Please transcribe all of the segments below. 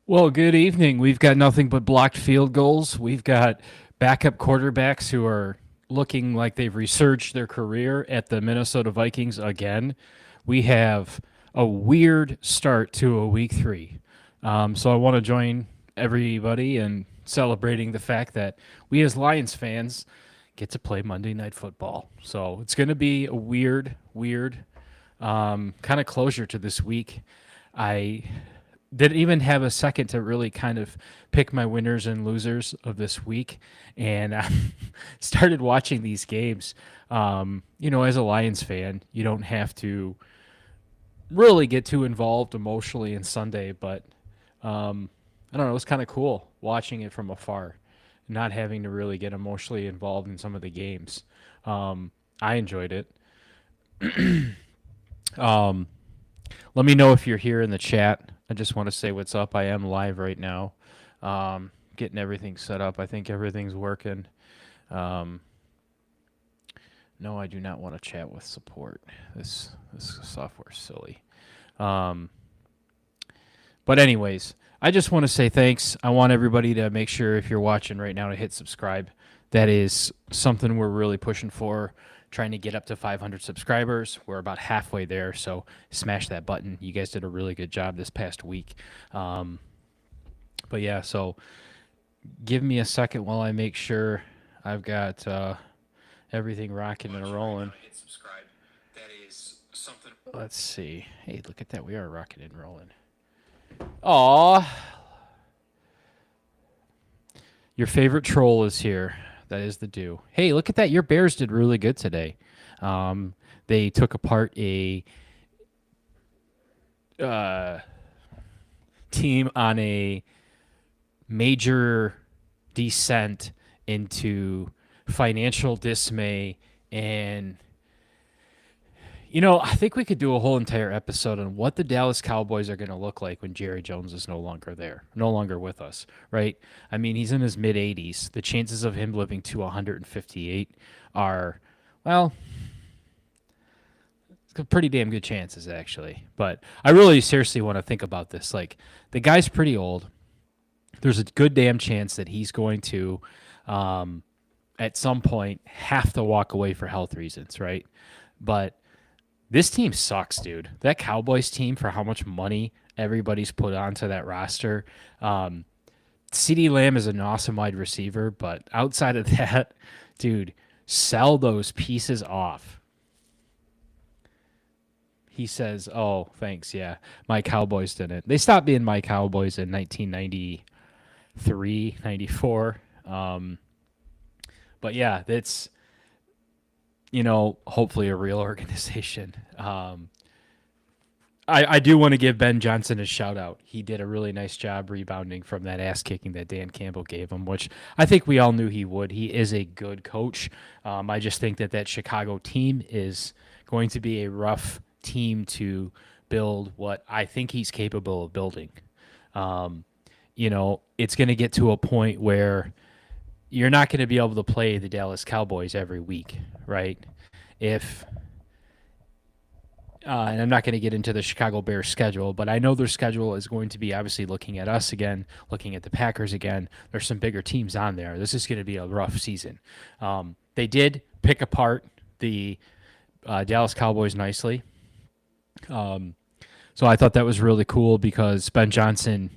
Well, good evening. We've got nothing but blocked field goals. We've got backup quarterbacks who are looking like they've resurged their career at the Minnesota Vikings again. We have a weird start to a week three. So I want to join everybody in celebrating the fact that we as Lions fans get to play Monday Night Football. So it's going to be a weird kind of closure to this week. I didn't even have a second to really kind of pick my winners and losers of this week, and I started watching these games. As a Lions fan, you don't have to really get too involved emotionally in Sunday, but I don't know, it was kind of cool watching it from afar, not having to really get emotionally involved in some of the games. I enjoyed it. Um, Let me know if you're here in the chat. I just want to say what's up. I am live right now, getting everything set up. I think everything's working. Um, no, I do not want to chat with support. This software's silly. Um, but anyways, I just want to say thanks. I want everybody to make sure if you're watching right now to hit subscribe. That is something we're really pushing for, trying to get up to 500 subscribers. We're about halfway there, so smash that button. You guys did a really good job this past week. Um, but yeah, so give me a second while I make sure I've got everything rocking and rolling. Let's see. Hey, look at that. We are rocking and rolling. Aw, your favorite troll is here. That is the do. Hey, look at that. Your Bears did really good today. They took apart a uh, team on a major descent into financial dismay. And, I think we could do a whole entire episode on what the Dallas Cowboys are going to look like when Jerry Jones is no longer there, no longer with us, right? I mean, he's in his mid 80s. The chances of him living to 158 are, well, pretty damn good chances, actually. But I really seriously want to think about this. Like, the guy's pretty old. There's a good damn chance that he's going to, at some point, have to walk away for health reasons, right? But this team sucks, dude. That Cowboys team, for how much money everybody's put onto that roster. CeeDee Lamb is an awesome wide receiver, but outside of that, dude, sell those pieces off. He says, "Oh, thanks. Yeah, my Cowboys didn't. They stopped being my Cowboys in 1993, 94. But yeah, that's hopefully a real organization. I do want to give Ben Johnson a shout out. He did a really nice job rebounding from that ass kicking that Dan Campbell gave him, which I think we all knew he would. He is a good coach. I just think that Chicago team is going to be a rough team to build what I think he's capable of building. It's going to get to a point where you're not going to be able to play the Dallas Cowboys every week, right? If and I'm not going to get into the Chicago Bears schedule, but I know their schedule is going to be obviously looking at us again, looking at the Packers again. There's some bigger teams on there. This is going to be a rough season. They did pick apart the Dallas Cowboys nicely. So I thought that was really cool because Ben Johnson,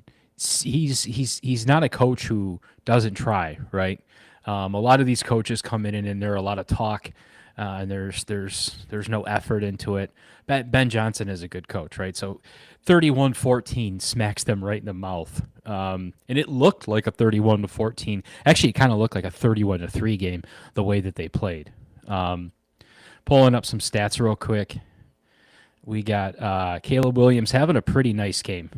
he's not a coach who doesn't try, right? A lot of these coaches come in and there are a lot of talk, and there's no effort into it. Ben Johnson is a good coach, right? So 31-14 smacks them right in the mouth. And it looked like a 31-14. Actually, it kind of looked like a 31-3 game the way that they played. Pulling up some stats real quick. We got Caleb Williams having a pretty nice game.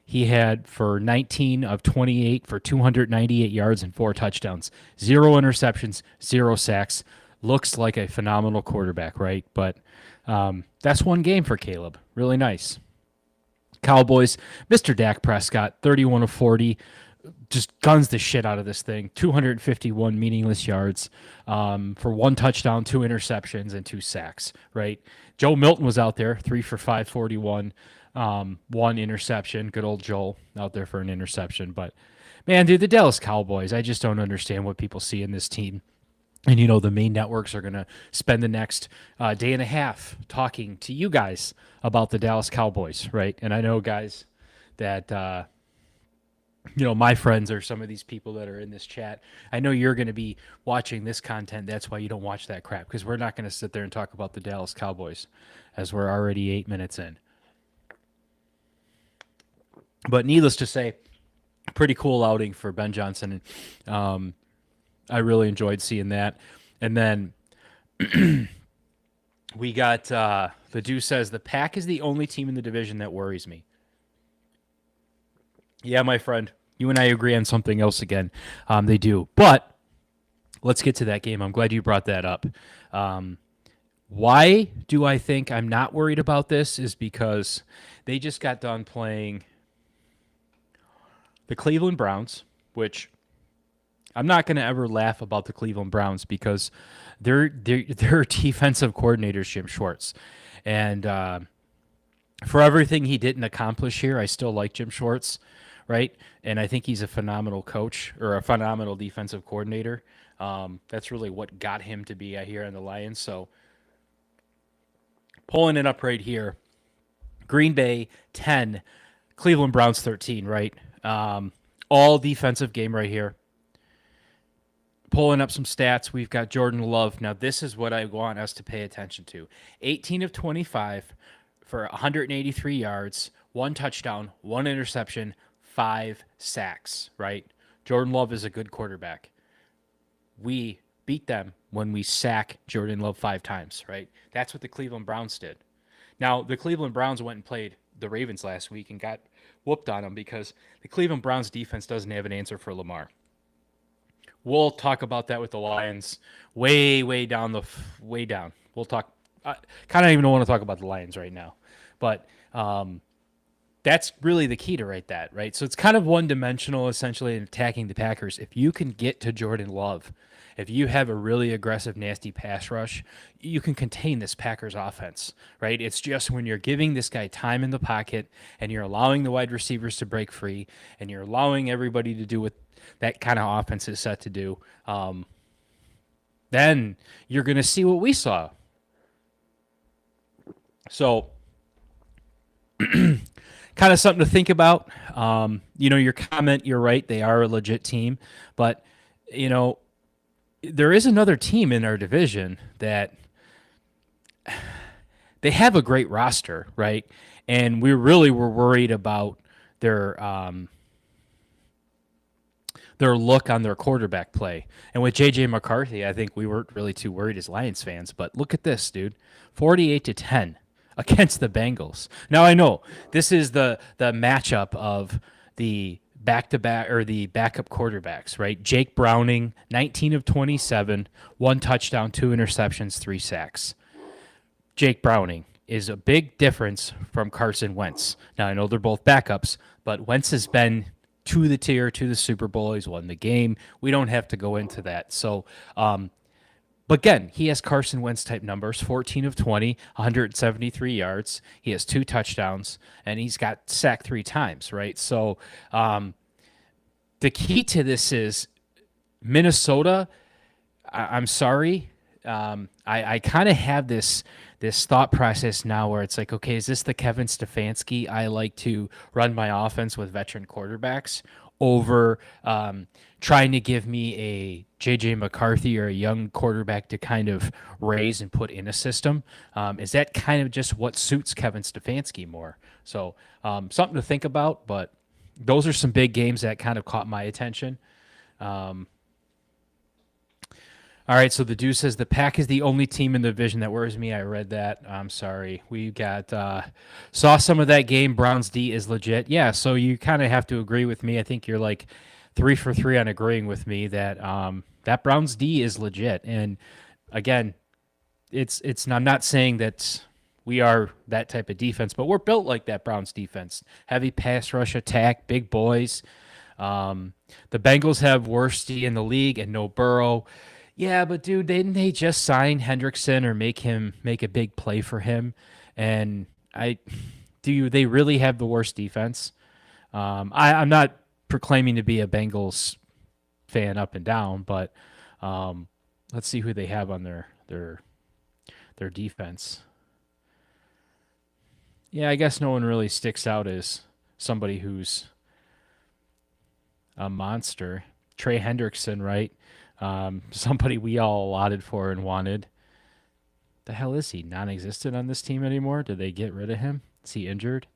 He had for 19 of 28 for 298 yards and 4 touchdowns, 0 interceptions, 0 sacks. Looks like a phenomenal quarterback, right? But that's one game for Caleb. Really nice. Cowboys, Mr. Dak Prescott, 31 of 40, just guns the shit out of this thing. 251 meaningless yards for 1 touchdown, 2 interceptions, and 2 sacks, right? Joe Milton was out there, 3 for 541. One interception. Good old Joel out there for an interception. But man, dude, the Dallas Cowboys, I just don't understand what people see in this team. And, the main networks are going to spend the next day and a half talking to you guys about the Dallas Cowboys, right? And I know, guys, that, my friends are some of these people that are in this chat. I know you're going to be watching this content. That's why you don't watch that crap, because we're not going to sit there and talk about the Dallas Cowboys as we're already 8 minutes in. But needless to say, pretty cool outing for Ben Johnson. I really enjoyed seeing that. And then we got the Deuce says the Pack is the only team in the division that worries me. Yeah, my friend, you and I agree on something else again. They do. But let's get to that game. I'm glad you brought that up. Why do I think I'm not worried about this is because they just got done playing the Cleveland Browns, which I'm not going to ever laugh about the Cleveland Browns because their defensive coordinator is Jim Schwartz. And for everything he didn't accomplish here, I still like Jim Schwartz, right? And I think he's a phenomenal coach or a phenomenal defensive coordinator. That's really what got him to be here on the Lions. So pulling it up right here, Green Bay 10, Cleveland Browns 13, right? All defensive game right here. Pulling up some stats, we've got Jordan Love. Now, this is what I want us to pay attention to. 18 of 25 for 183 yards, 1 touchdown, 1 interception, 5 sacks, right? Jordan Love is a good quarterback. We beat them when we sack Jordan Love 5 times, right? That's what the Cleveland Browns did. Now, the Cleveland Browns went and played the Ravens last week and got whooped on them because the Cleveland Browns defense doesn't have an answer for Lamar. We'll talk about that with the Lions way down. We'll talk. I kind of even don't want to talk about the Lions right now, but that's really the key to that, right? So it's kind of one-dimensional, essentially, in attacking the Packers. If you can get to Jordan Love, if you have a really aggressive, nasty pass rush, you can contain this Packers offense, right? It's just when you're giving this guy time in the pocket and you're allowing the wide receivers to break free and you're allowing everybody to do what that kind of offense is set to do, then you're going to see what we saw. So kind of something to think about. Your comment, you're right. They are a legit team. But, there is another team in our division that they have a great roster, right? And we really were worried about their look on their quarterback play. And with J.J. McCarthy, I think we weren't really too worried as Lions fans. But look at this, dude. 48-10 against the Bengals. Now, I know this is the matchup of the back-to-back or the backup quarterbacks, right? Jake Browning, 19 of 27, 1 touchdown, 2 interceptions, 3 sacks. Jake Browning is a big difference from Carson Wentz. Now, I know they're both backups, but Wentz has been to the tier, to the Super Bowl. He's won the game. We don't have to go into that. So, but again, he has Carson Wentz type numbers, 14 of 20, 173 yards. He has 2 touchdowns, and he's got sacked 3 times, right? So the key to this is Minnesota. I'm sorry. I kind of have this thought process now where it's like, okay, is this the Kevin Stefanski I like to run my offense with veteran quarterbacks over trying to give me a J.J. McCarthy or a young quarterback to kind of raise and put in a system? Is that kind of just what suits Kevin Stefanski more? So something to think about, but those are some big games that kind of caught my attention. All right, so the Deuce says the Pack is the only team in the division that worries me. I read that. I'm sorry. We got saw some of that game. Browns D is legit. Yeah, so you kind of have to agree with me. I think you're like 3 for 3 on agreeing with me that that Browns D is legit. And again, it's. I'm not saying that we are that type of defense, but we're built like that Browns defense. Heavy pass rush attack, big boys. The Bengals have worst D in the league and no Burrow. Yeah, but dude, didn't they just sign Hendrickson or make a big play for him? And do they really have the worst defense? I'm not proclaiming to be a Bengals fan up and down, but um, let's see who they have on their defense. Yeah, I guess no one really sticks out as somebody who's a monster. Trey Hendrickson, right? Somebody we all allotted for and wanted. The hell is he? Non-existent on this team anymore? Did they get rid of him? Is he injured?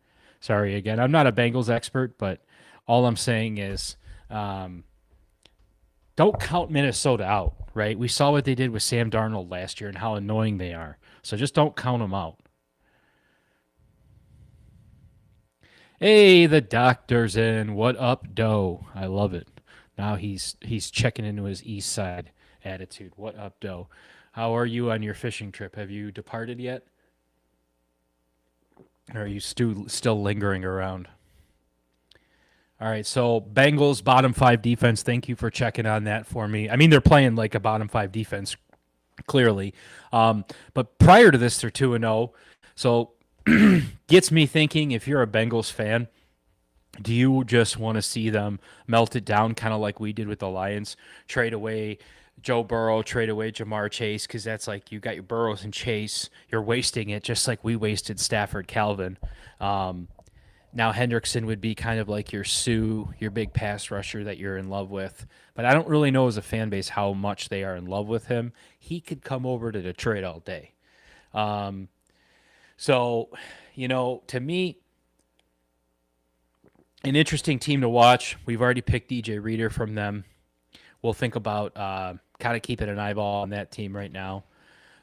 Sorry again. I'm not a Bengals expert, but all I'm saying is um, don't count Minnesota out, right? We saw what they did with Sam Darnold last year and how annoying they are. So just don't count them out. Hey, the doctor's in. What up, Doe? I love it. Now he's checking into his East Side attitude. What up, Doe? How are you on your fishing trip? Have you departed yet? Or are you still lingering around? All right, so Bengals bottom five defense. Thank you for checking on that for me. I mean, they're playing like a bottom five defense, clearly. But prior to this, they're 2-0. So gets me thinking, if you're a Bengals fan, do you just want to see them melt it down, kind of like we did with the Lions? Trade away Joe Burrow, trade away Jamar Chase, because that's like you got your Burrows and Chase. You're wasting it just like we wasted Stafford Calvin. Um, Now Hendrickson would be kind of like your Sue, your big pass rusher that you're in love with. But I don't really know as a fan base how much they are in love with him. He could come over to Detroit all day. Um, so, to me, an interesting team to watch. We've already picked DJ Reader from them. We'll think about kind of keeping an eyeball on that team right now.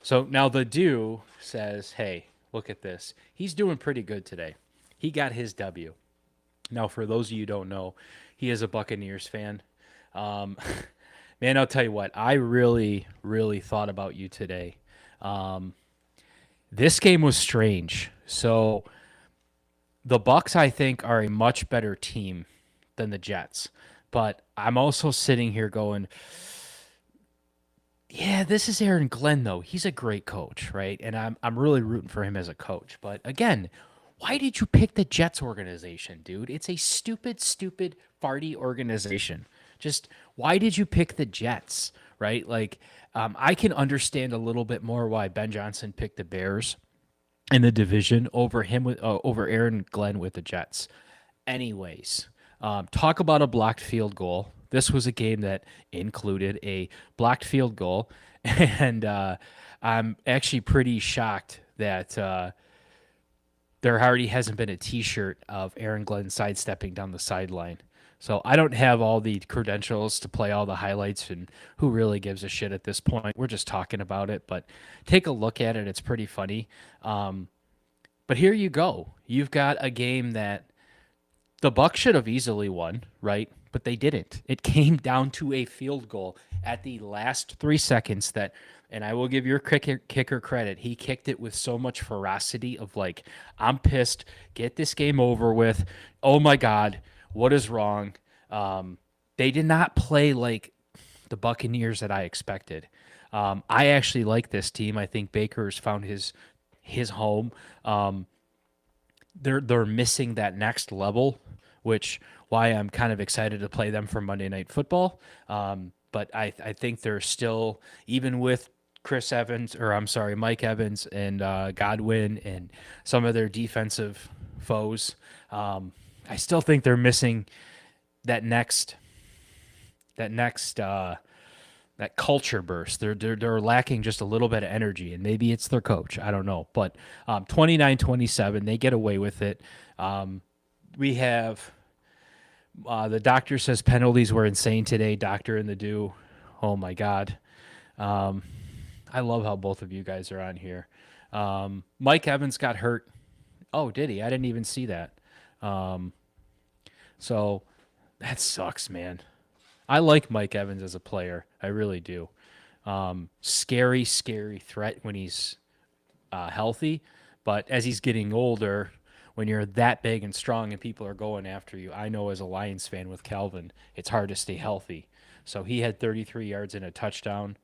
So now the Dew says, hey, look at this. He's doing pretty good today. He got his W. Now, for those of you who don't know, he is a Buccaneers fan. Um, man, I'll tell you what, I really, really thought about you today. Um, this game was strange. So the Bucks, I think, are a much better team than the Jets. But I'm also sitting here going, yeah, this is Aaron Glenn, though. He's a great coach, right? And I'm really rooting for him as a coach. But again, why did you pick the Jets organization, dude? It's a stupid, stupid, farty organization. Just why did you pick the Jets, right? Like, I can understand a little bit more why Ben Johnson picked the Bears in the division over Aaron Glenn with the Jets. Anyways, talk about a blocked field goal. This was a game that included a blocked field goal, and I'm actually pretty shocked that there already hasn't been a T-shirt of Aaron Glenn sidestepping down the sideline. So I don't have all the credentials to play all the highlights, and who really gives a shit at this point? We're just talking about it, but take a look at it. It's pretty funny. But here you go. You've got a game that the Bucks should have easily won, right? But they didn't. It came down to a field goal at the last 3 seconds that, and I will give your kicker credit. He kicked it with so much ferocity of like, I'm pissed. Get this game over with. Oh my God, what is wrong? They did not play like the Buccaneers that I expected. I actually like this team. I think Baker's found his home. They're missing that next level, which why I'm kind of excited to play them for Monday Night Football. But I think they're still, even with Mike Evans and Godwin and some of their defensive foes, I still think they're missing that next that culture burst. They're lacking just a little bit of energy, and maybe it's their coach. I don't know. But 29-27, they get away with it. We have the doctor says penalties were insane today. Doctor and the Dew. Oh my God. I love how both of you guys are on here. Mike Evans got hurt. Oh, did he? I didn't even see that. So that sucks, man. I like Mike Evans as a player. I really do. Scary, scary threat when he's healthy. But as he's getting older, when you're that big and strong and people are going after you, I know as a Lions fan with Calvin, it's hard to stay healthy. So he had 33 yards and a touchdown.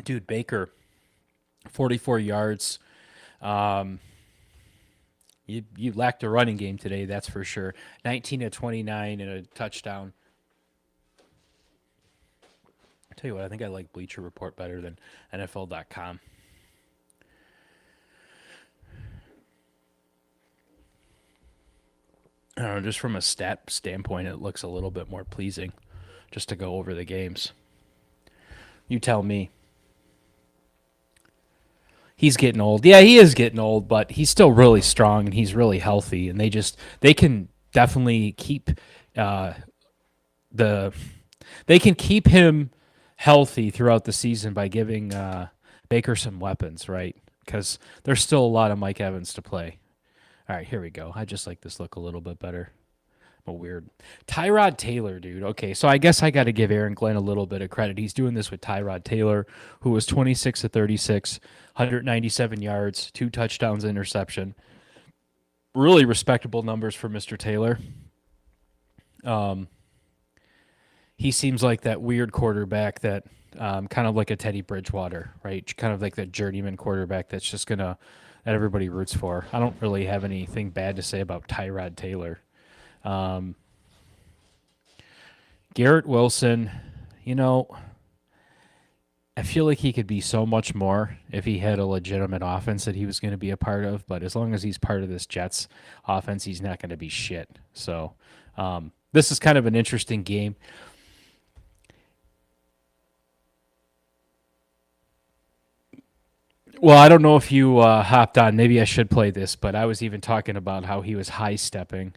Dude, Baker, 44 yards. Um, you lacked a running game today, that's for sure. 19 to 29 and a touchdown. I'll tell you what, I think I like Bleacher Report better than NFL.com. I don't know, just from a stat standpoint, it looks a little bit more pleasing just to go over the games. You tell me. He's getting old. Yeah, he is getting old, but he's still really strong and he's really healthy. And they can definitely keep uh, the they can keep him healthy throughout the season by giving Baker some weapons, right? Because there's still a lot of Mike Evans to play. All right, here we go. I just like this look a little bit better. A weird Tyrod Taylor, dude. Okay, so I guess I got to give Aaron Glenn a little bit of credit. He's doing this with Tyrod Taylor, who was 26 to 36, 197 yards, 2 touchdowns, interception. Really respectable numbers for Mr. Taylor. He seems like that weird quarterback that kind of like a Teddy Bridgewater, right? Kind of like that journeyman quarterback that's just that everybody roots for. I don't really have anything bad to say about Tyrod Taylor. Garrett Wilson, I feel like he could be so much more if he had a legitimate offense that he was going to be a part of. But as long as he's part of this Jets offense, he's not going to be shit. So this is kind of an interesting game. Well, I don't know if you hopped on. Maybe I should play this, but I was even talking about how he was high stepping.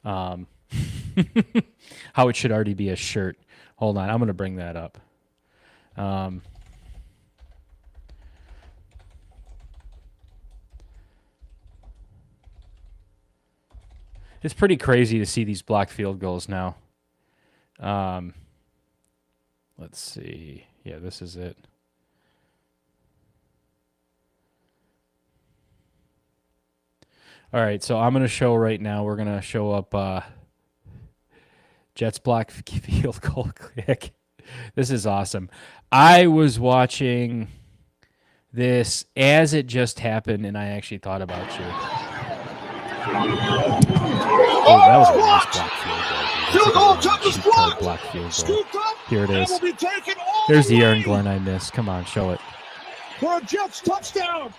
How it should already be a shirt. Hold on, I'm going to bring that up. It's pretty crazy to see these blocked field goals now. Let's see. Yeah, this is it. All right, so I'm going to show right now. We're going to show up Jets block field goal kick. This is awesome. I was watching this as it just happened, and I actually thought about you. Oh, that was a nice block field goal. Block field goal. Here it is. There's the Aaron Glenn I missed. Come on, show it. For a Jets touchdown.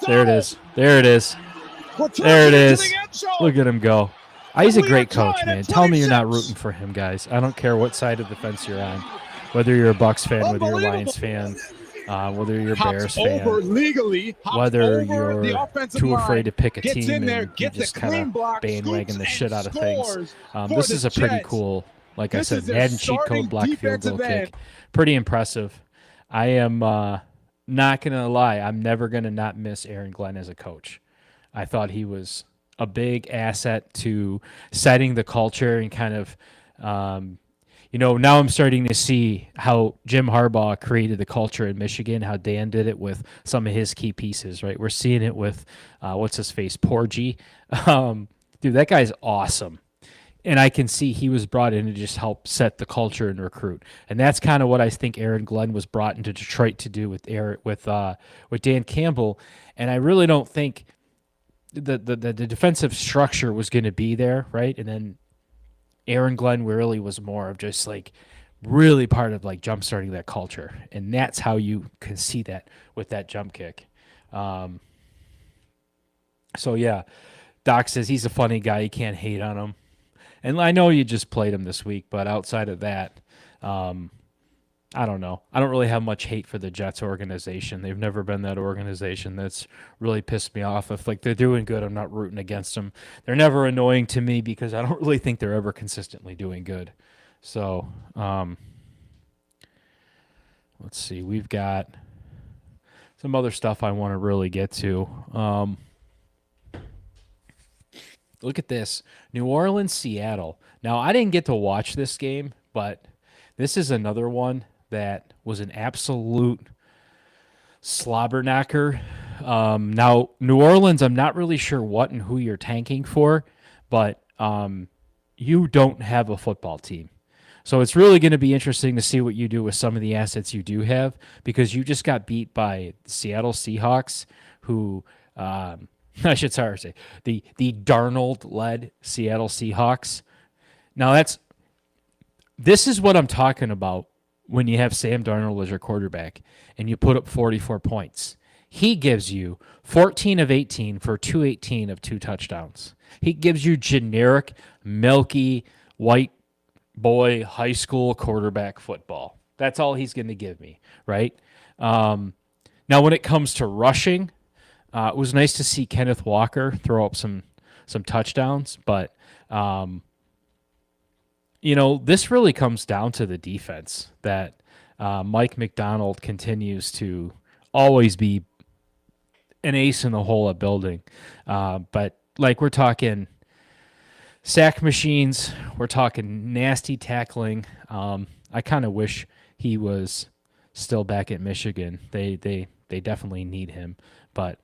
There it is. There it is. There it is. Look at him go. He's a great coach, man. Tell me you're not rooting for him, guys. I don't care what side of the fence you're on. Whether you're a Bucs fan, whether you're a Lions fan, whether you're a Bears fan, whether you're too afraid to pick a team and you just kind of bandwagon the shit out of things. This is a pretty cool, like I said, Madden cheat code block field goal kick. Pretty impressive. I am not going to lie. I'm never going to not miss Aaron Glenn as a coach. I thought he was a big asset to setting the culture and kind of, now I'm starting to see how Jim Harbaugh created the culture in Michigan, how Dan did it with some of his key pieces, right? We're seeing it with, what's his face, Porgy. Dude, that guy's awesome. And I can see he was brought in to just help set the culture and recruit. And that's kind of what I think Aaron Glenn was brought into Detroit to do with Dan Campbell. And I really don't think the defensive structure was going to be there, right? And then Aaron Glenn really was more of just like really part of like jump starting that culture. And that's how you can see that with that jump kick. So yeah, Doc says he's a funny guy. You can't hate on him. And I know you just played him this week, but outside of that, I don't know. I don't really have much hate for the Jets organization. They've never been that organization that's really pissed me off. If like they're doing good, I'm not rooting against them. They're never annoying to me because I don't really think they're ever consistently doing good. So, let's see. We've got some other stuff I want to really get to. Look at this. New Orleans, Seattle. Now, I didn't get to watch this game, but this is another one that was an absolute slobber knocker. Now, New Orleans, I'm not really sure what and who you're tanking for, but you don't have a football team. So it's really going to be interesting to see what you do with some of the assets you do have, because you just got beat by the Seattle Seahawks, who I should sorry say the Darnold-led Seattle Seahawks. Now this is what I'm talking about when you have Sam Darnold as your quarterback and you put up 44 points. He gives you 14 of 18 for 218 of 2 touchdowns. He gives you generic, milky, white boy high school quarterback football. That's all he's going to give me, right? Now, when it comes to rushing, it was nice to see Kenneth Walker throw up some touchdowns, but this really comes down to the defense that Mike McDonald continues to always be an ace in the hole at building. But like we're talking sack machines, we're talking nasty tackling. I kind of wish he was still back at Michigan. They definitely need him. But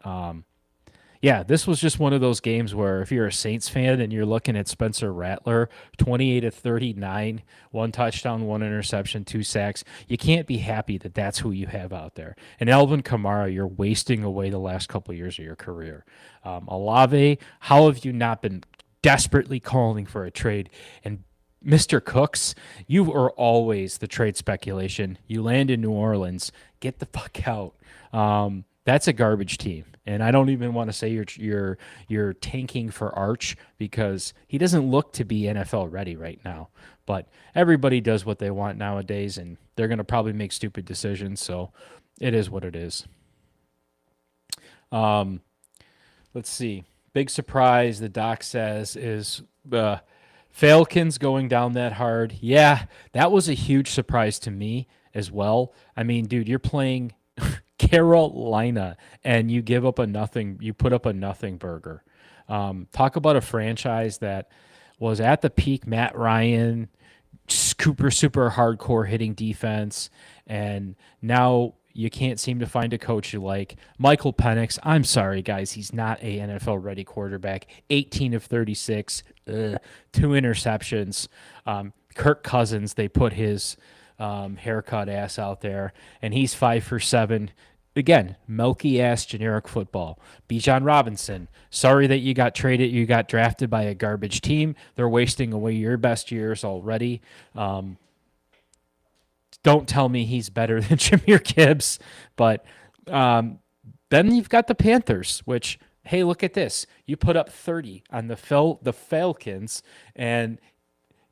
yeah, this was just one of those games where if you're a Saints fan and you're looking at Spencer Rattler, 28 of 39, 1 touchdown, 1 interception, 2 sacks, you can't be happy that that's who you have out there. And Alvin Kamara, you're wasting away the last couple of years of your career. Olave, how have you not been desperately calling for a trade? And Mr. Cooks, you are always the trade speculation. You land in New Orleans, get the fuck out. That's a garbage team, and I don't even want to say you're tanking for Arch, because he doesn't look to be NFL ready right now. But everybody does what they want nowadays, and they're going to probably make stupid decisions. So it is what it is. Let's see. Big surprise, the doc says, is the Falcons going down that hard. Yeah, that was a huge surprise to me as well. I mean, dude, you're playing Carolina and you give up a nothing. You put up a nothing burger. Talk about a franchise that was at the peak. Matt Ryan, super hardcore hitting defense, and now you can't seem to find a coach you like. Michael Penix, I'm sorry, guys, he's not a NFL ready quarterback. 18 of 36, 2 interceptions. Kirk Cousins, they put his haircut ass out there, and he's 5 for 7. Again, milky ass generic football. Bijan Robinson, sorry that you got traded. You got drafted by a garbage team. They're wasting away your best years already. Don't tell me he's better than Jahmyr Gibbs. But then you've got the Panthers, which, hey, look at this. You put up 30 on the Falcons, and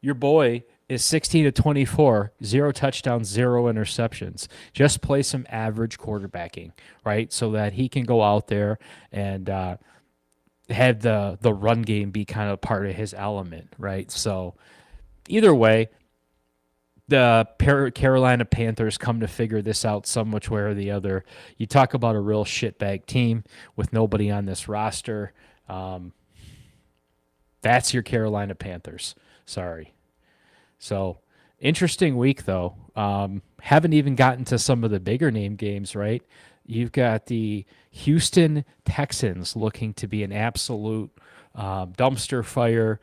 your boy is 16 to 24, 0 touchdowns, 0 interceptions. Just play some average quarterbacking, right? So that he can go out there and have the run game be kind of part of his element, right? So either way, the Carolina Panthers come to figure this out some which way or the other. You talk about a real shitbag team with nobody on this roster. That's your Carolina Panthers. Sorry. So, interesting week, though. Haven't even gotten to some of the bigger name games, right? You've got the Houston Texans looking to be an absolute dumpster fire.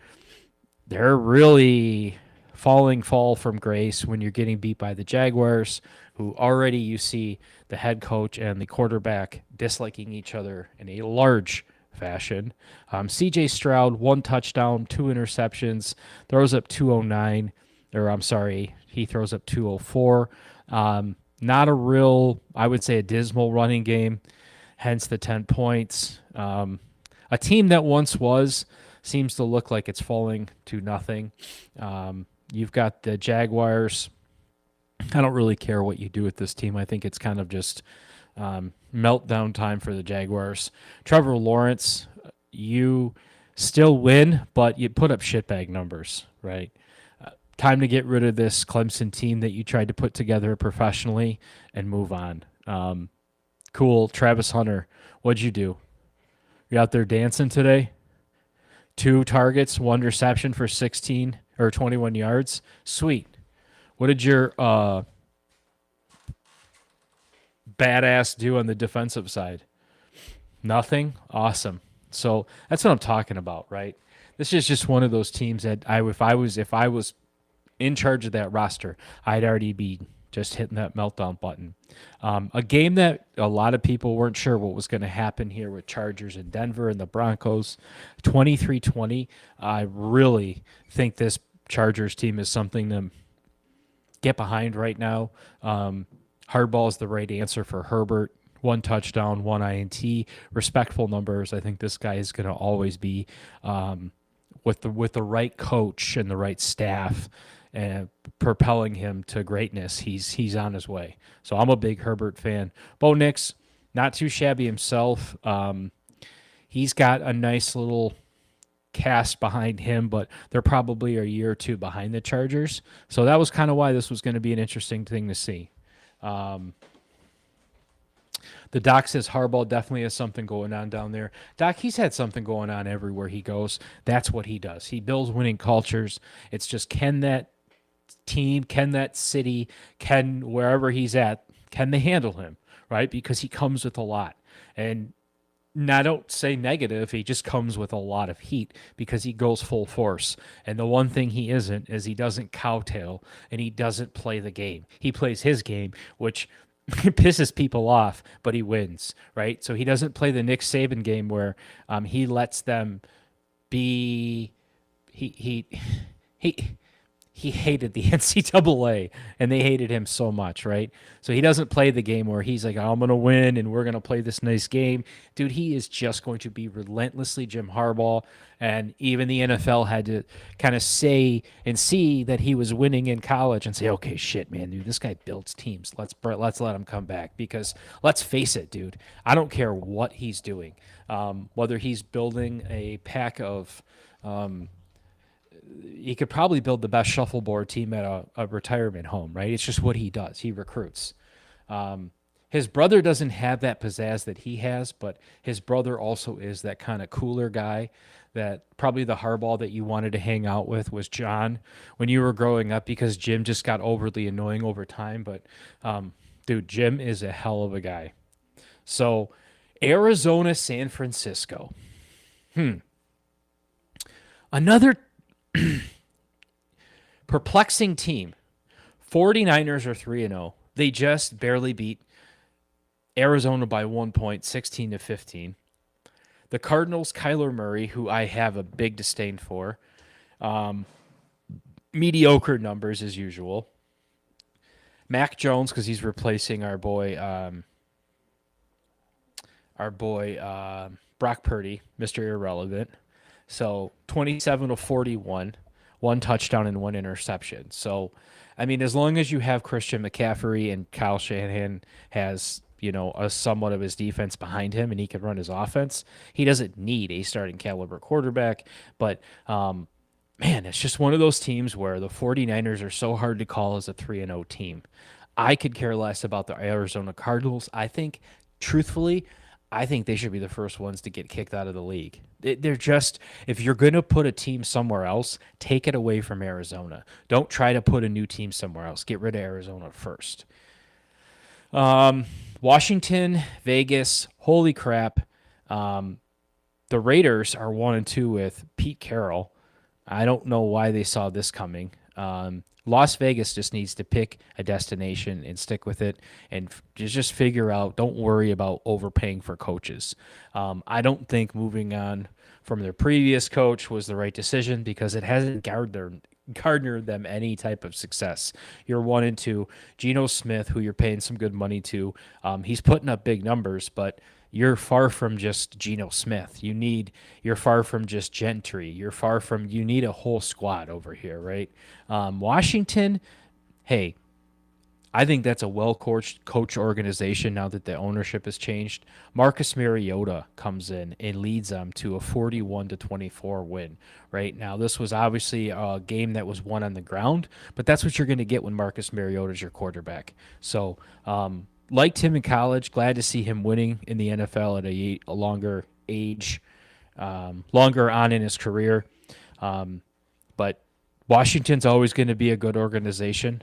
They're really fall from grace when you're getting beat by the Jaguars, who already you see the head coach and the quarterback disliking each other in a large fashion. CJ Stroud, 1 touchdown, 2 interceptions, throws up 209. Or I'm sorry, he throws up 204. Not a real, I would say, a dismal running game, hence the 10 points. A team that once was seems to look like it's falling to nothing. You've got the Jaguars. I don't really care what you do with this team. I think it's kind of just meltdown time for the Jaguars. Trevor Lawrence, you still win, but you put up shitbag numbers, right? Time to get rid of this Clemson team that you tried to put together professionally and move on. Cool. Travis Hunter, what'd you do? You out there dancing today? 2 targets, 1 reception for 16 or 21 yards. Sweet. What did your badass do on the defensive side? Nothing? Awesome. So that's what I'm talking about, right? This is just one of those teams that if I was in charge of that roster, I'd already be just hitting that meltdown button. A game that a lot of people weren't sure what was going to happen here with Chargers and Denver and the Broncos, 23-20. I really think this Chargers team is something to get behind right now. Hardball is the right answer for Herbert. 1 touchdown, 1 INT, respectful numbers. I think this guy is going to always be with the right coach and the right staff and propelling him to greatness. He's on his way. So I'm a big Herbert fan. Bo Nix, not too shabby himself. He's got a nice little cast behind him, but they're probably a year or two behind the Chargers. So that was kind of why this was going to be an interesting thing to see. The doc says Harbaugh definitely has something going on down there. Doc, he's had something going on everywhere he goes. That's what he does. He builds winning cultures. It's just, can that team, can that city, can wherever he's at, can they handle him, right? Because he comes with a lot. And I don't say negative, he just comes with a lot of heat because he goes full force. And the one thing he isn't is he doesn't cowtail and he doesn't play the game. He plays his game, which pisses people off, but he wins, right? So he doesn't play the Nick Saban game where he lets them be. He hated the NCAA, and they hated him so much, right? So he doesn't play the game where he's like, I'm going to win, and we're going to play this nice game. Dude, he is just going to be relentlessly Jim Harbaugh, and even the NFL had to kind of say and see that he was winning in college and say, okay, shit, man, dude, this guy builds teams. Let's let him come back because let's face it, dude, I don't care what he's doing, whether he's building a pack of he could probably build the best shuffleboard team at a retirement home, right? It's just what he does. He recruits. His brother doesn't have that pizzazz that he has, but his brother also is that kind of cooler guy that probably the Harbaugh that you wanted to hang out with was John when you were growing up because Jim just got overly annoying over time. But, dude, Jim is a hell of a guy. So, Arizona, San Francisco. Another perplexing team. 49ers are 3-0. They just barely beat Arizona by 1 point, 16-15. The Cardinals, Kyler Murray, who I have a big disdain for. Mediocre numbers as usual. Mac Jones, because he's replacing our boy Brock Purdy, Mr. Irrelevant. So 27-41, 1 touchdown and 1 interception. So, I mean, as long as you have Christian McCaffrey and Kyle Shanahan has, a somewhat of his defense behind him and he can run his offense, he doesn't need a starting caliber quarterback. But, man, it's just one of those teams where the 49ers are so hard to call as a 3-0 team. I could care less about the Arizona Cardinals. Truthfully, I think they should be the first ones to get kicked out of the league. They're just, if you're going to put a team somewhere else, take it away from Arizona. Don't try to put a new team somewhere else. Get rid of Arizona first. Washington, Vegas, holy crap. The Raiders are 1-2 with Pete Carroll. I don't know why they saw this coming. Las Vegas just needs to pick a destination and stick with it and just figure out, don't worry about overpaying for coaches. I don't think moving on from their previous coach was the right decision because it hasn't garnered them any type of success. You're 1-2. Geno Smith, who you're paying some good money to, he's putting up big numbers, but you're far from just Geno Smith. You're far from just Gentry. You need a whole squad over here, right? Washington, hey, I think that's a well-coached organization now that the ownership has changed. Marcus Mariota comes in and leads them to a 41-24 win, right? Now, this was obviously a game that was won on the ground, but that's what you're going to get when Marcus Mariota is your quarterback. So, liked him in college. Glad to see him winning in the NFL at a longer age, longer on in his career. But Washington's always going to be a good organization.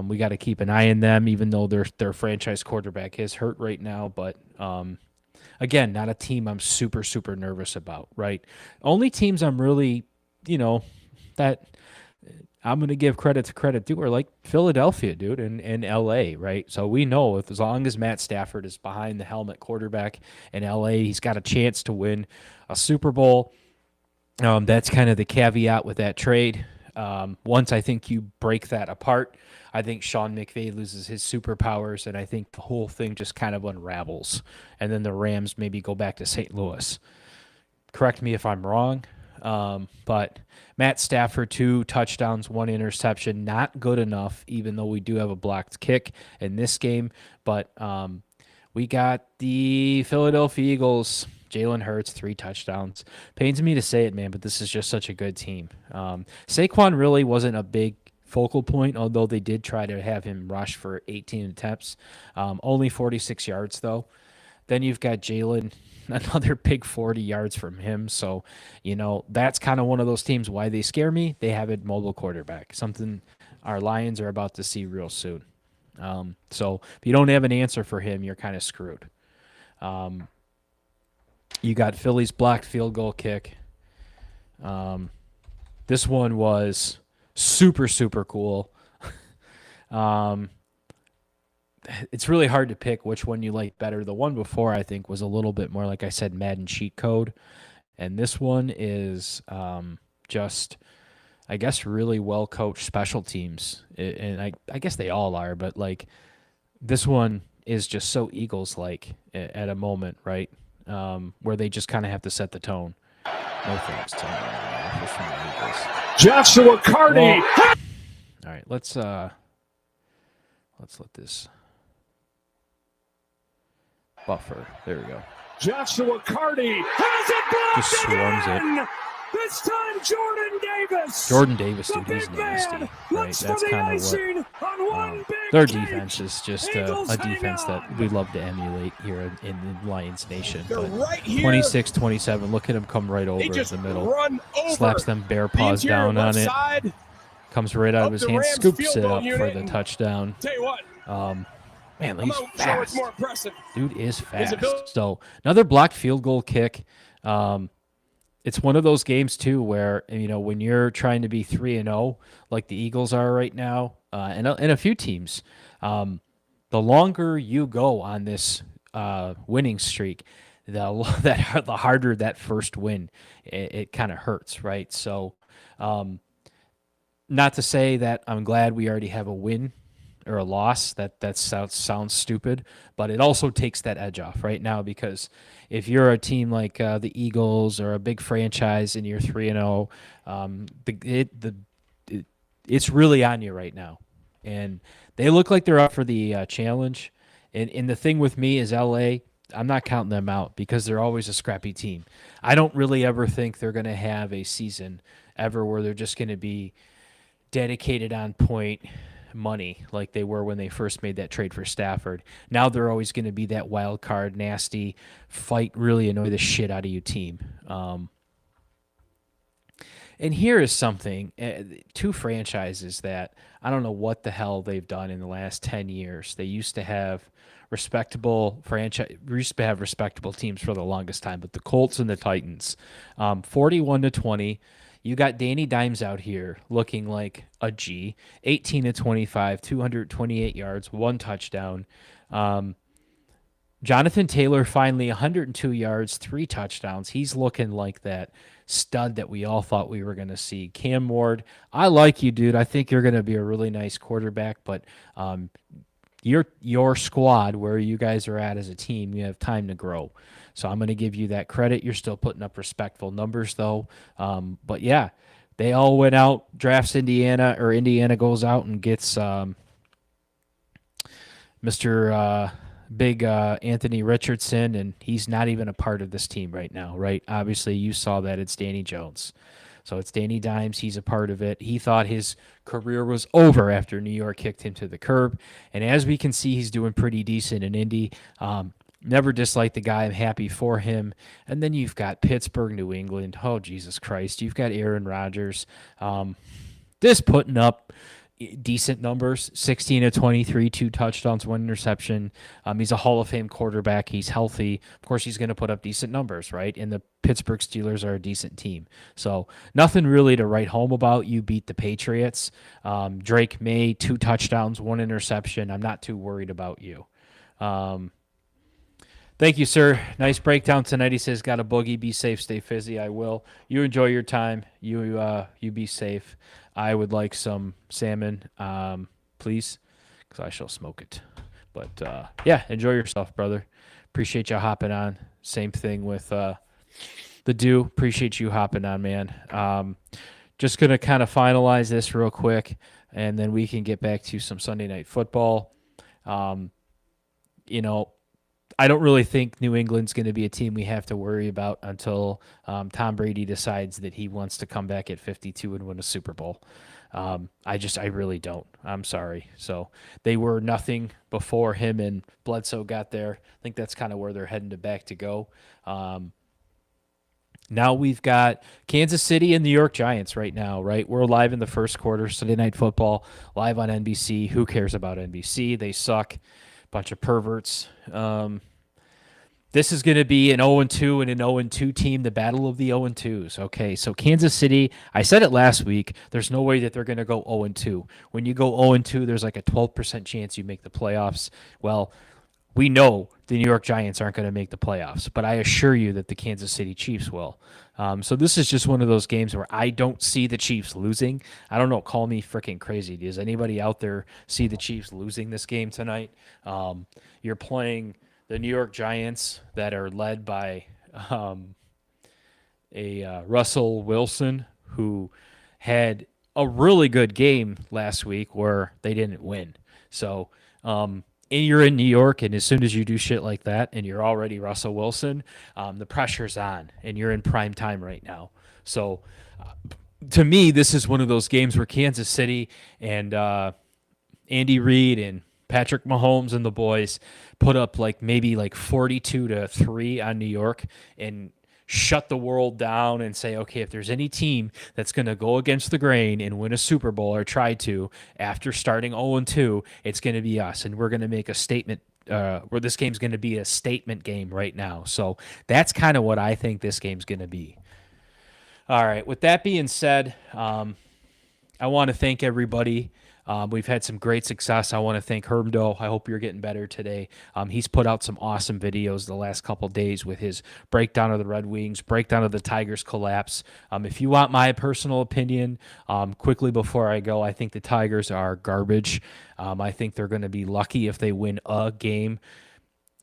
We got to keep an eye on them, even though their franchise quarterback is hurt right now. But again, not a team I'm super, super nervous about, right? Only teams I'm really, that I'm going to give credit to credit due, or like Philadelphia, dude, and LA, right? So we know if as long as Matt Stafford is behind the helmet quarterback in LA, he's got a chance to win a Super Bowl. That's kind of the caveat with that trade. Once I think you break that apart, I think Sean McVay loses his superpowers, and I think the whole thing just kind of unravels. And then the Rams maybe go back to St. Louis. Correct me if I'm wrong, but Matt Stafford, 2 touchdowns, 1 interception, not good enough, even though we do have a blocked kick in this game. But we got the Philadelphia Eagles, Jalen Hurts, 3 touchdowns. Pains me to say it, man, but this is just such a good team. Saquon really wasn't a big focal point, although they did try to have him rush for 18 attempts. Only 46 yards, though. Then you've got Jalen, another big 40 yards from him. So, that's kind of one of those teams. Why they scare me, they have a mobile quarterback, something our Lions are about to see real soon. So if you don't have an answer for him, you're kind of screwed. You got Philly's blocked field goal kick. This one was super, super cool. It's really hard to pick which one you like better. The one before, I think, was a little bit more, like I said, Madden cheat code. And this one is just, I guess, really well-coached special teams. And I guess they all are, but, like, this one is just so Eagles-like at a moment, right, where they just kind of have to set the tone. No thanks to the Eagles. Joshua Carty. Well, all right, let's let this buffer. There we go. Joshua Carty has it blocked. Just swarms it. This time, Jordan Davis. Jordan Davis, The dude, he's big man nasty. Right? looks That's for the kind of icing what on one big their cake. defense is just Eagles a hang defense on. that we love to emulate here in Lions Nation. They're But right here. 26-27, look at him come right They over just the middle. run over Slaps them bear the paws interior down on left it. side. Comes right out of of his the hand, Rams scoops field it goal up for unit the and- touchdown. Tell you what, Man, I'm he's not sure fast. what's more impressive. Dude is His fast. ability- So another blocked field goal kick. It's one of those games too where when you're trying to be 3-0 like the Eagles are right now, and a few teams, the longer you go on this winning streak, the harder that first win it kind of hurts, right? So, not to say that I'm glad we already have a win or a loss. That sounds stupid, but it also takes that edge off right now, because if you're a team like the Eagles or a big franchise and you're 3-0, it's really on you right now, and they look like they're up for the challenge. And the thing with me is LA. I'm not counting them out because they're always a scrappy team. I don't really ever think they're going to have a season ever where they're just going to be dedicated on point money like they were when they first made that trade for Stafford. Now they're always going to be that wild card, nasty, fight, really annoy the shit out of you team. And here is something, 2 franchises that I don't know what the hell they've done in the last 10 years. They used to have respectable teams for the longest time, but the Colts and the Titans, 41-20. You got Danny Dimes out here looking like a G, 18-25, 228 yards, 1 touchdown. Jonathan Taylor finally 102 yards, 3 touchdowns. He's looking like that stud that we all thought we were going to see. Cam Ward, I like you, dude. I think you're going to be a really nice quarterback, but your squad, where you guys are at as a team, you have time to grow. So I'm going to give you that credit. You're still putting up respectful numbers, though. But, yeah, they all went out, drafts Indiana, or Indiana goes out and gets Mr. Big Anthony Richardson, and he's not even a part of this team right now, right? Obviously, you saw that it's Danny Jones. So it's Danny Dimes. He's a part of it. He thought his career was over after New York kicked him to the curb. And as we can see, he's doing pretty decent in Indy. Never disliked the guy. I'm happy for him. And then you've got Pittsburgh, New England. Oh, Jesus Christ. You've got Aaron Rodgers. Just putting up decent numbers, 16 of 23, 2 touchdowns, 1 interception. He's a Hall of Fame quarterback. He's healthy. Of course, he's going to put up decent numbers, right? And the Pittsburgh Steelers are a decent team. So nothing really to write home about. You beat the Patriots. Drake May, 2 touchdowns, 1 interception. I'm not too worried about you. Thank you, sir. Nice breakdown tonight. He says, got a boogie. Be safe. Stay fizzy. I will. You enjoy your time. You be safe. I would like some salmon, please, because I shall smoke it. But, yeah, enjoy yourself, brother. Appreciate you hopping on. Same thing with the Dew. Appreciate you hopping on, man. Just going to kind of finalize this real quick, and then we can get back to some Sunday Night Football. I don't really think New England's going to be a team we have to worry about until Tom Brady decides that he wants to come back at 52 and win a Super Bowl. I really don't. I'm sorry. So they were nothing before him and Bledsoe got there. I think that's kind of where they're heading back to go. Now we've got Kansas City and New York Giants right now, right? We're live in the first quarter, Sunday Night Football, live on NBC. Who cares about NBC? They suck. Bunch of perverts. This is going to be an 0-2 and an 0-2 team, the battle of the 0-2s. Okay, so Kansas City, I said it last week, there's no way that they're going to go 0-2. When you go 0-2, there's like a 12% chance you make the playoffs. Well, we know the New York Giants aren't going to make the playoffs, but I assure you that the Kansas City Chiefs will. So this is just one of those games where I don't see the Chiefs losing. I don't know, call me freaking crazy. Does anybody out there see the Chiefs losing this game tonight? You're playing the New York Giants that are led by Russell Wilson, who had a really good game last week where they didn't win. So and you're in New York, and as soon as you do shit like that and you're already Russell Wilson, the pressure's on, and you're in prime time right now. So to me, this is one of those games where Kansas City and Andy Reid and Patrick Mahomes and the boys put up maybe 42-3 on New York and shut the world down and say, okay, if there's any team that's going to go against the grain and win a Super Bowl or try to after starting 0-2, it's going to be us, and we're going to make a statement where this game's going to be a statement game right now. So that's kind of what I think this game's going to be. All right, with that being said, I want to thank everybody. We've had some great success. I want to thank Hermdo. I hope you're getting better today. He's put out some awesome videos the last couple days with his breakdown of the Red Wings, breakdown of the Tigers collapse. If you want my personal opinion, quickly before I go, I think the Tigers are garbage. I think they're going to be lucky if they win a game.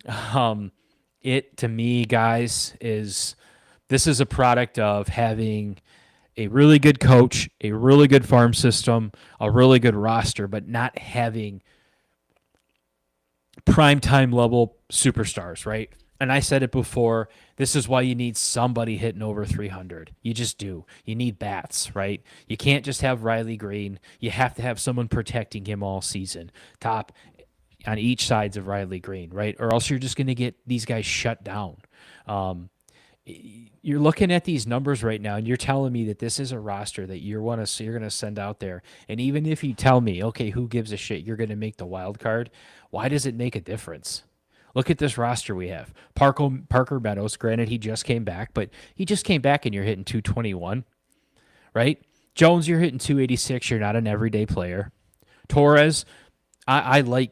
It, to me, guys, this is a product of having a really good coach, a really good farm system, a really good roster, but not having primetime level superstars, right? And I said it before, this is why you need somebody hitting over 300. You just do. You need bats, right? You can't just have Riley Green. You have to have someone protecting him all season, top on each sides of Riley Green, right? Or else you're just going to get these guys shut down. You're looking at these numbers right now, and you're telling me that this is a roster that you're going to send out there. And even if you tell me, okay, who gives a shit, you're going to make the wild card, why does it make a difference? Look at this roster we have. Parker Meadows, granted, he just came back, but he just came back and you're hitting 221, right? Jones, you're hitting 286. You're not an everyday player. Torres, I like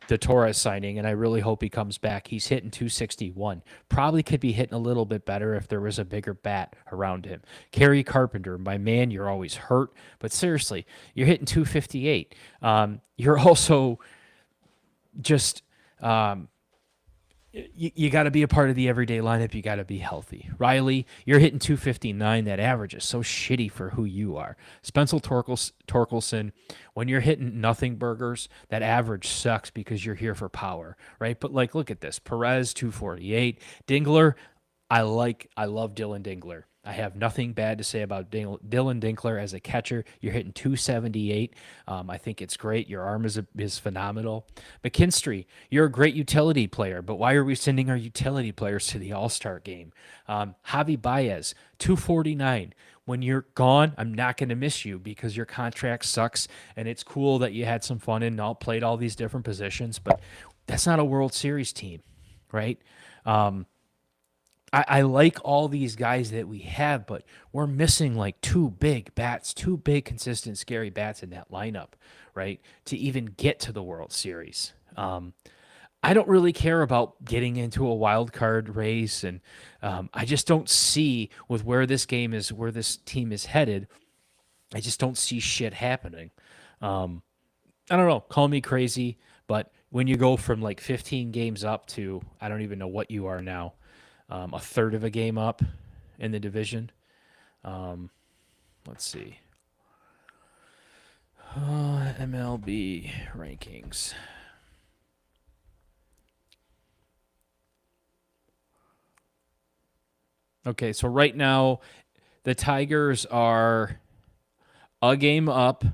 the Torres signing, and I really hope he comes back. He's hitting 261. Probably could be hitting a little bit better if there was a bigger bat around him. Kerry Carpenter, my man, you're always hurt, but seriously, you're hitting 258. You're also just you got to be a part of the everyday lineup. You got to be healthy. Riley, you're hitting 259. That average is so shitty for who you are. Spencer Torkelson, when you're hitting nothing burgers, that average sucks because you're here for power, right? But look at this. Perez, 248. Dingler, I love Dylan Dingler. I have nothing bad to say about Dylan Dinkler as a catcher. You're hitting 278. I think it's great. Your arm is phenomenal. McKinstry, you're a great utility player, but why are we sending our utility players to the All-Star game? Javi Baez, 249. when you're gone, I'm not going to miss you because your contract sucks. And it's cool that you had some fun and all played all these different positions, but that's not a World Series team, right? I like all these guys that we have, but we're missing like two big bats, two big, consistent, scary bats in that lineup, right? To even get to the World Series. I don't really care about getting into a wild card race, and I just don't see with where this game is, where this team is headed. I just don't see shit happening. I don't know. Call me crazy, but when you go from like 15 games up to I don't even know what you are now, a third of a game up in the division. Let's see. MLB rankings. Okay, so right now the Tigers are a game up,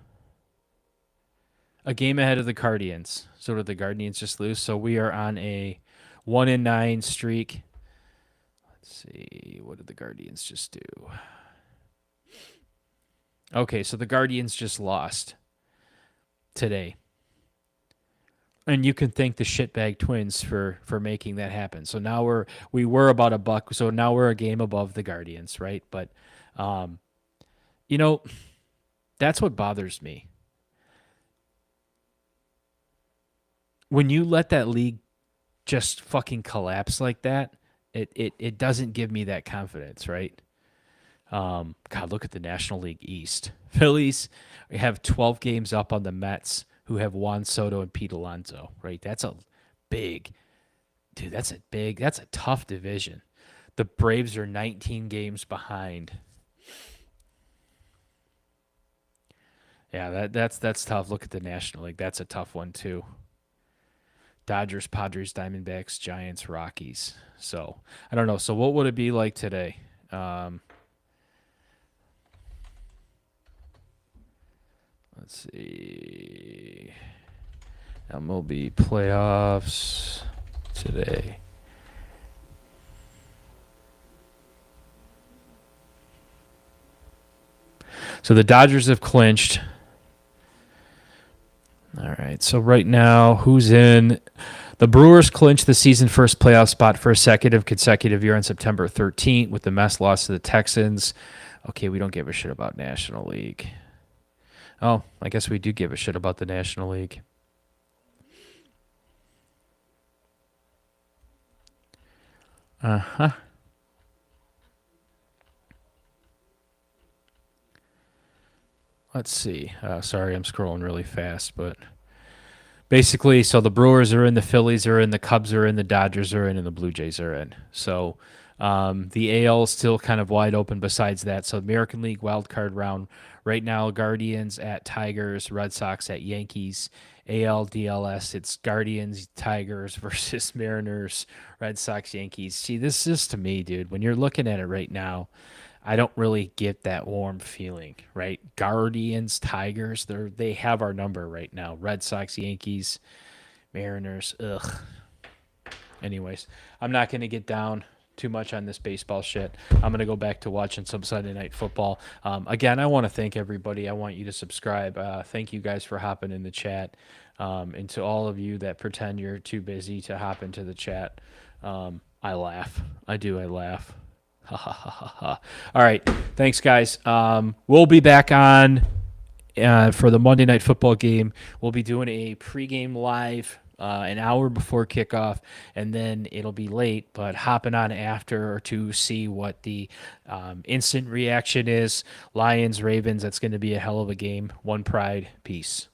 a game ahead of the Guardians. So did the Guardians just lose? So we are on a 1-9 streak. Let's see. What did the Guardians just do? Okay, so the Guardians just lost today. And you can thank the shitbag Twins for making that happen. So now we were about a buck. So now we're a game above the Guardians, right? But, that's what bothers me. When you let that league just fucking collapse like that, it doesn't give me that confidence, right? God, look at the National League East. Phillies have 12 games up on the Mets, who have Juan Soto and Pete Alonso, right? That's a tough division. The Braves are 19 games behind. Yeah, that's tough. Look at the National League. That's a tough one too. Dodgers, Padres, Diamondbacks, Giants, Rockies. So I don't know. So what would it be like today? Let's see. MLB playoffs today. So the Dodgers have clinched. All right. So right now, who's in? The Brewers clinched the season first playoff spot for a second consecutive year on September 13th with the Mets loss to the Texans. Okay, we don't give a shit about National League. Oh, I guess we do give a shit about the National League. Uh-huh. Let's see. Sorry, I'm scrolling really fast, but basically, so the Brewers are in, the Phillies are in, the Cubs are in, the Dodgers are in, and the Blue Jays are in. So the AL is still kind of wide open besides that. So American League wild card round right now, Guardians at Tigers, Red Sox at Yankees. AL, DLS, it's Guardians, Tigers versus Mariners, Red Sox, Yankees. See, this is to me, dude, when you're looking at it right now, I don't really get that warm feeling, right? Guardians, Tigers, they have our number right now. Red Sox, Yankees, Mariners, ugh. Anyways, I'm not going to get down too much on this baseball shit. I'm going to go back to watching some Sunday Night Football. Again, I want to thank everybody. I want you to subscribe. Thank you guys for hopping in the chat. And to all of you that pretend you're too busy to hop into the chat, I laugh. I do. I laugh. Ha ha ha ha ha. All right. Thanks, guys. We'll be back on for the Monday Night Football game. We'll be doing a pregame live an hour before kickoff, and then it'll be late, but hopping on after to see what the instant reaction is. Lions, Ravens, that's going to be a hell of a game. One Pride. Peace.